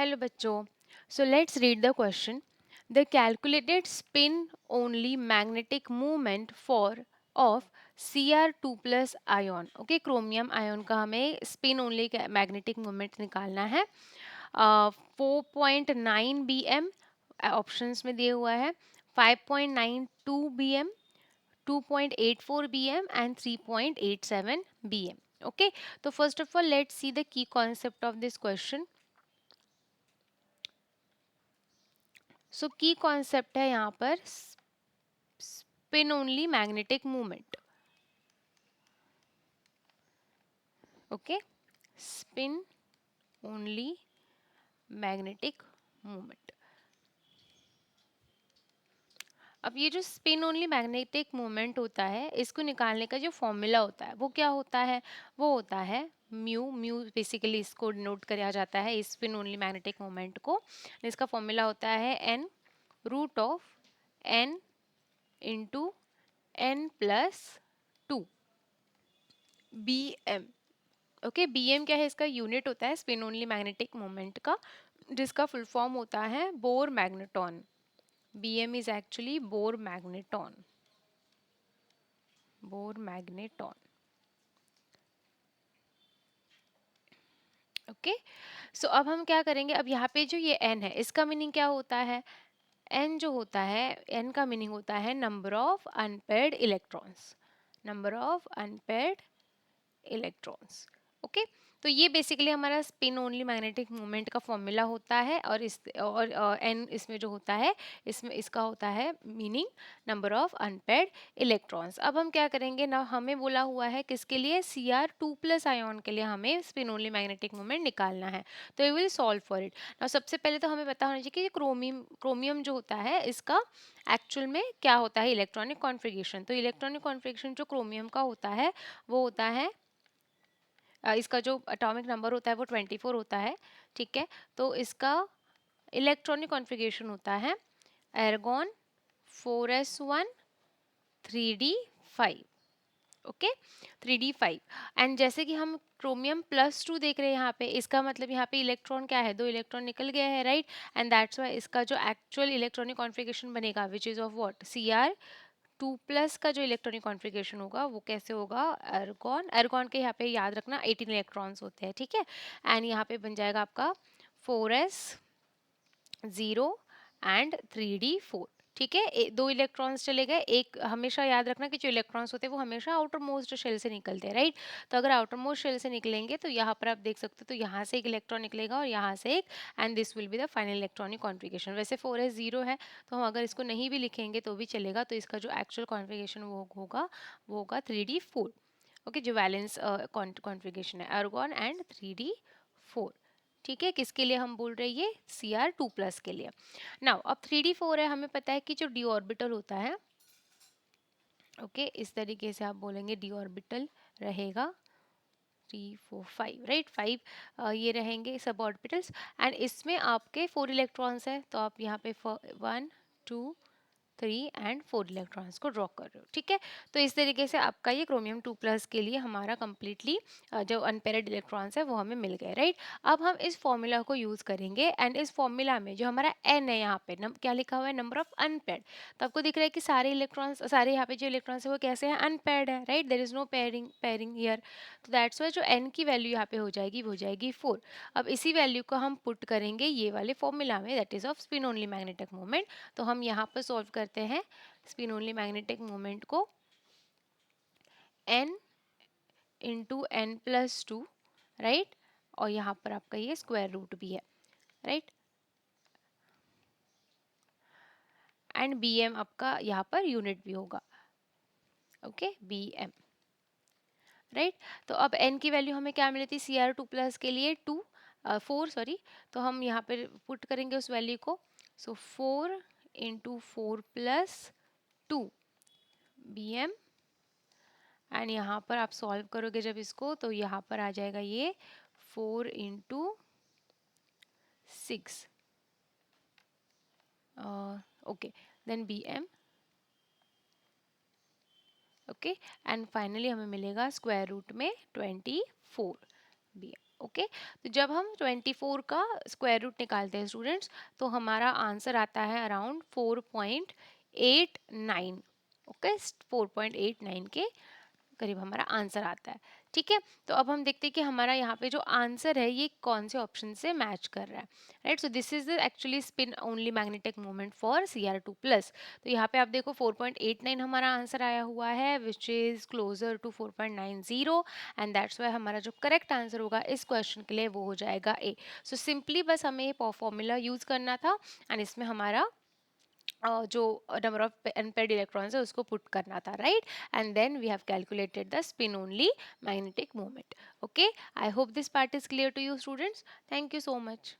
Hello बच्चों. So let's read the question. The calculated spin only magnetic moment for of Cr2 plus ion. Okay, chromium ion का हमें spin only magnetic moment निकालना है. 4.9 bm options में दिए हुआ है. 5.92 bm, 2.84 bm and 3.87 bm. Okay, so first of all let's see the key concept of this question. सो की concept है यहाँ पर spin only magnetic movement. Okay, spin only magnetic movement. अब ये जो स्पिन ओनली मैग्नेटिक मूवमेंट होता है, इसको निकालने का जो फॉर्मूला होता है वो क्या होता है? वो होता है म्यू. म्यू बेसिकली इसको डिनोट किया जाता है इस स्पिन ओनली मैग्नेटिक मूवमेंट को. इसका फॉर्मूला होता है n root of n into n plus two B M. Okay, B M क्या है? इसका यूनिट होता है स्पिन ओनली मैग्नेटिक मोमेंट का, जिसका फुल फॉर्म होता है Bohr magneton. B M is actually Bohr magneton. Bohr magneton. Okay, so अब हम क्या करेंगे? अब यहाँ पे जो ये एन है, इसका मीनिंग क्या होता है? एन जो होता है, एन का मीनिंग होता है number of unpaired electrons. Number of unpaired electrons. Okay, तो ये बेसिकली हमारा स्पिन ओनली मैग्नेटिक मूवमेंट का फॉर्मूला होता है. और इस और एन इसमें जो होता है, इसमें इसका होता है meaning number of unpaired electrons. अब हम क्या करेंगे ना, हमें बोला हुआ है किसके लिए? Cr2 प्लस आयोन के लिए हमें स्पिन ओनली मैग्नेटिक मूवमेंट निकालना है. तो we will solve for it. ना सबसे पहले तो हमें पता होना चाहिए कि क्रोमियम जो होता है, इसका एक्चुअल में क्या होता है इलेक्ट्रॉनिक कॉन्फ़िगरेशन. तो इलेक्ट्रॉनिक कॉन्फ़िगरेशन जो क्रोमियम का होता है वो होता है, इसका जो एटॉमिक नंबर होता है वो 24 होता है. ठीक है, तो इसका इलेक्ट्रॉनिक कॉन्फ़िगरेशन होता है एर्गॉन 4s1 3d5. Okay, 3d5. And जैसे कि हम क्रोमियम प्लस 2 देख रहे हैं यहाँ पे, इसका मतलब यहाँ पे इलेक्ट्रॉन क्या है? 2 इलेक्ट्रॉन निकल गया है, राइट. एंड दैट्स वाई इसका जो एक्चुअल इलेक्ट्रॉनिक कॉन्फ़िगरेशन बनेगा which is of what? Cr2 plus का जो इलेक्ट्रॉनिक कॉन्फ़िगरेशन होगा वो कैसे होगा? एर्गॉन. एर्गॉन के यहाँ पे याद रखना 18 इलेक्ट्रॉन्स होते हैं. ठीक है, एंड यहाँ पे बन जाएगा आपका 4s0 एंड 3d4. ठीक है, दो इलेक्ट्रॉन्स चले गए. एक हमेशा याद रखना कि जो इलेक्ट्रॉन्स होते हैं वो हमेशा आउटर मोस्ट शेल से निकलते हैं, राइट. तो अगर आउटर मोस्ट शेल से निकलेंगे तो यहाँ पर आप देख सकते हो, तो यहाँ से एक इलेक्ट्रॉन निकलेगा और यहाँ से एक, and this will be the final electronic configuration. वैसे 4s0 है, तो हम अगर इसको नहीं भी लिखेंगे तो भी चलेगा. तो इसका जो एक्चुअल कॉन्फ़िगरेशन वो होगा 3d4. ओके, जो वैलेंस कॉन्फ़िगरेशन है आर्गॉन एंड 3d4. ठीक है, किसके लिए हम बोल रहे हैं? ये Cr2 प्लस के लिए. नाउ अब 3d4 है, हमें पता है कि जो डी ऑर्बिटल होता है, ओके, इस तरीके से आप बोलेंगे डी ऑर्बिटल रहेगा 3 4 5, राइट. 5 ये रहेंगे सब ऑर्बिटल्स. एंड इसमें आपके 4 इलेक्ट्रॉन्स है, तो आप यहाँ पे 1 2 3 एंड 4 इलेक्ट्रॉन्स को ड्रॉ कर रहे हो. ठीक है, तो इस तरीके से आपका ये क्रोमियम 2 प्लस के लिए हमारा कंप्लीटली जो अनपेयर्ड इलेक्ट्रॉन्स है वो हमें मिल गए, राइट. अब हम इस फॉर्मूला को यूज़ करेंगे, एंड इस फॉर्मूला में जो हमारा एन है, यहाँ पे क्या लिखा हुआ है? Number of unpaired. तो आपको दिख रहा है कि सारे इलेक्ट्रॉन्स, सारे यहाँ पे जो इलेक्ट्रॉन्स है वो कैसे हैं? अनपेयर्ड है, right. There is no pairing here. तो दैट्स वाई जो एन की वैल्यू यहाँ पे हो जाएगी वो हो जाएगी 4. अब इसी वैल्यू को हम पुट करेंगे ये वाले फॉर्मूला में, that is of spin only magnetic moment. तो हम यहाँ पर सॉल्व करते हैं स्पिन ओनली मैग्नेटिक मोमेंट को. n into n plus two, right. और यहाँ पर आपका ये स्क्वायर रूट भी है, राइट. एंड बी एम आपका यहाँ पर यूनिट भी होगा. Okay, B M, right. तो अब n की वैल्यू हमें क्या मिली थी Cr2 प्लस के लिए? 4 सॉरी. तो हम यहाँ पर पुट करेंगे उस वैल्यू को. So 4 into 4 plus 2 B M. And यहाँ पर आप सॉल्व करोगे जब इसको, तो यहाँ पर आ जाएगा ये 4 into 6. Okay, then B M. Okay, and finally हमें मिलेगा स्क्वायर रूट में 24 बी एम. ओके। तो जब हम 24 का स्क्वायर रूट निकालते हैं स्टूडेंट्स, तो हमारा आंसर आता है अराउंड 4.89। ओके, 4.89 के करीब हमारा आंसर आता है। ठीक है, तो अब हम देखते हैं कि हमारा यहाँ पे जो आंसर है ये कौन से ऑप्शन से मैच कर रहा है। Right, so this is the actually spin only magnetic moment for Cr2 plus. तो यहाँ पे आप देखो 4.89 हमारा आंसर आया हुआ है, which is closer to 4.90, and that's why हमारा जो करेक्ट आंसर होगा इस क्वेश्चन के लिए वो हो जाएगा ए। सो सिंपली बस हमें ये फॉर्मूला यूज करना था, एंड इसमें हमारा जो नंबर ऑफ अनपेयर्ड इलेक्ट्रॉन्स है उसको पुट करना था, right, and then we have calculated the spin only magnetic moment. Okay, I hope this part is clear to you students. Thank you so much.